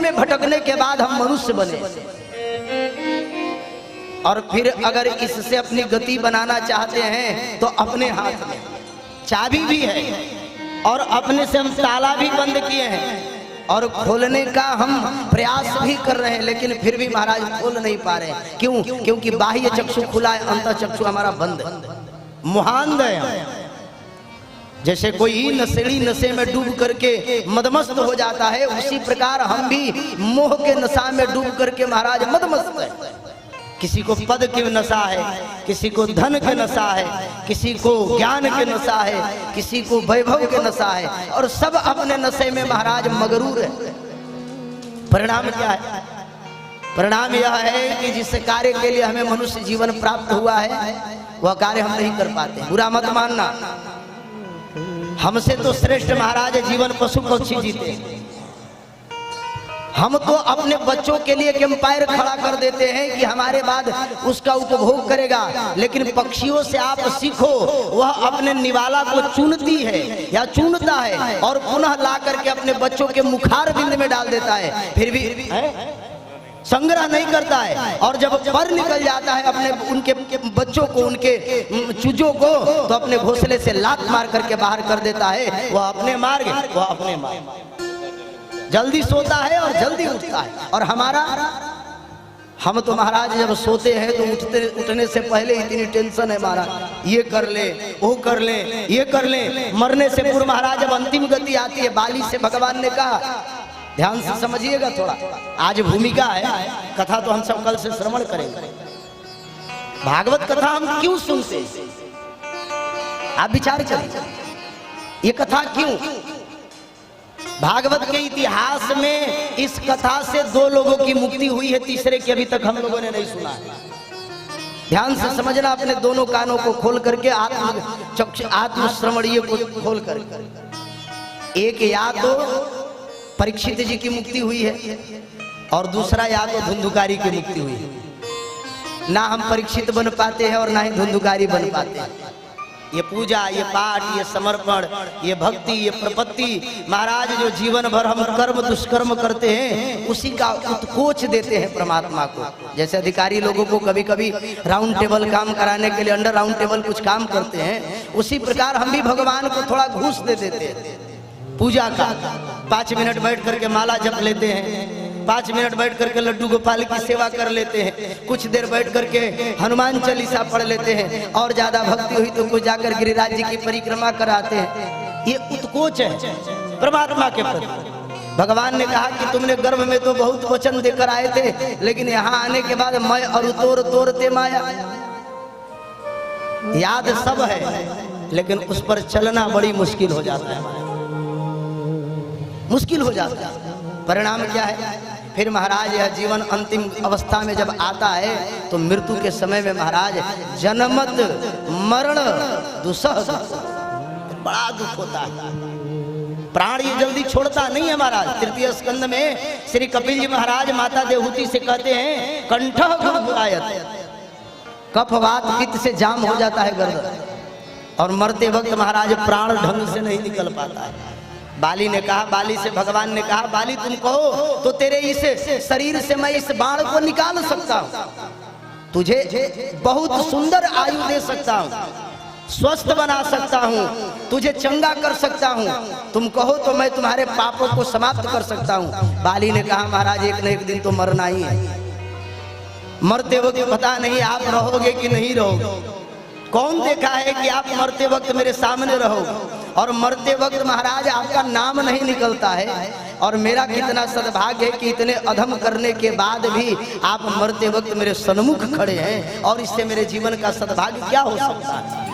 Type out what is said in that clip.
में भटकने के बाद हम मनुष्य बने, और फिर अगर इससे अपनी गति बनाना चाहते हैं तो अपने हाथ में चाबी भी है और अपने से हम ताला भी बंद किए हैं और खोलने का हम प्रयास भी कर रहे हैं, लेकिन फिर भी महाराज खोल नहीं पा रहे हैं। क्यों? क्योंकि बाह्य चक्षु खुला है, अंतः चक्षु हमारा बंद है, मुहांध है। जैसे कोई नशेड़ी नशे में डूब करके मदमस्त हो जाता है, उसी प्रकार हम भी मोह के नशा में डूब करके महाराज मदमस्त है। किसी को पद के नशा है, किसी को धन के नशा है, किसी को ज्ञान के नशा है, किसी को वैभव के नशा है, और सब अपने नशे में महाराज मगरूर है। परिणाम क्या है? परिणाम यह है कि जिस कार्य के लिए हमें मनुष्य जीवन प्राप्त हुआ है वह कार्य हम नहीं कर पाते। बुरा मत मानना, हमसे तो श्रेष्ठ महाराज जीवन पशु पक्षी जीते। हम तो अपने बच्चों के लिए एम्पायर खड़ा कर देते हैं कि हमारे बाद उसका उपभोग करेगा, लेकिन पक्षियों से आप सीखो, वह अपने निवाला को चुनती है या चुनता है और पुनः ला करके अपने बच्चों के मुखार बिंद में डाल देता है, फिर भी संग्रह नहीं करता है। और जब पर निकल जाता है अपने उनके बच्चों को, उनके चूजों को, तो अपने घोंसले से लात मार करके बाहर कर देता है। वह अपने मार्ग, वह अपने मार्ग, जल्दी सोता है और जल्दी उठता है। और हमारा, हम तो महाराज जब सोते हैं तो उठने से पहले इतनी टेंशन है महाराज, ये कर ले, वो कर ले, ये कर ले। मरने से पूर्व महाराज जब अंतिम गति आती है, बाली से भगवान ने कहा, ध्यान से समझिएगा थोड़ा, आज भूमिका है, कथा तो हम सब कल से श्रवण करेंगे। भागवत कथा हम क्यों सुनते, आप विचार करिए, ये कथा क्यों? भागवत के इतिहास में इस कथा से 2 लोगों की मुक्ति हुई है, तीसरे की अभी तक हम लोगों ने नहीं सुना है। ध्यान से समझना, अपने दोनों कानों को खोल करके, आत्म श्रवणीय को खोल कर। एक या तो परीक्षित जी की मुक्ति हुई है और दूसरा या तो धुंधुकारी की मुक्ति हुई है। ना हम परीक्षित बन पाते हैं और ना ही धुंधुकारी बन पाते हैं। ये पूजा, ये पाठ, ये समर्पण, ये भक्ति, ये प्रपत्ति, महाराज जो जीवन भर हम कर्म दुष्कर्म करते हैं उसी का उत्कोच देते हैं परमात्मा को। जैसे अधिकारी लोगों को कभी कभी राउंड टेबल काम कराने के लिए अंडर राउंड टेबल कुछ काम करते हैं, उसी प्रकार हम भी भगवान को थोड़ा घूस दे देते हैं। पूजा का 5 मिनट बैठ करके माला जप लेते हैं, 5 मिनट बैठ करके लड्डू गोपाल की सेवा कर लेते हैं, कुछ देर बैठ करके हनुमान चालीसा पढ़ लेते हैं, और ज्यादा भक्ति हुई तो कुछ जाकर गिरिराज जी की परिक्रमा कराते हैं। ये उत्कोच है परमात्मा के प्रति। भगवान ने कहा कि तुमने गर्भ में तो बहुत वचन देकर आए थे, लेकिन यहाँ आने के बाद मैं और तोरते माया, याद सब है लेकिन उस पर चलना बड़ी मुश्किल हो जाता है, मुश्किल हो जाता है। परिणाम क्या है? फिर महाराज यह जीवन अंतिम अवस्था में जब आता है तो मृत्यु के समय में महाराज जन्मत मरण दुसह, बड़ा दुख होता है। प्राण ये जल्दी छोड़ता नहीं है महाराज। तृतीय स्कंद में श्री कपिल जी महाराज माता देवहूति से कहते हैं, कंठः गुरुआयत, कफवात पित्त से जाम हो जाता है गर्दन, और मरते वक्त महाराज प्राण ढंग से नहीं निकल पाता है। बाली ने कहा, बाली से भगवान ने कहा, बाली तुम कहो तो तेरे इस शरीर से मैं इस बाण को निकाल सकता हूँ, तुझे बहुत सुंदर आयु दे सकता हूँ, स्वस्थ बना सकता हूँ, तुझे चंगा कर सकता हूँ, तुम कहो तो मैं तुम्हारे पापों को समाप्त कर सकता हूँ। बाली ने कहा, महाराज एक न एक दिन तो मरना ही है, मरते वक्त पता नहीं आप रहोगे कि नहीं रहोगे। कौन देखा है कि आप मरते वक्त मेरे सामने रहो, और मरते वक्त महाराज आपका नाम नहीं निकलता है। और मेरा कितना सद्भाग्य है कि इतने अधम करने के बाद भी आप मरते वक्त मेरे सन्मुख खड़े हैं, और इससे मेरे जीवन का सद्भाग्य क्या हो सकता है।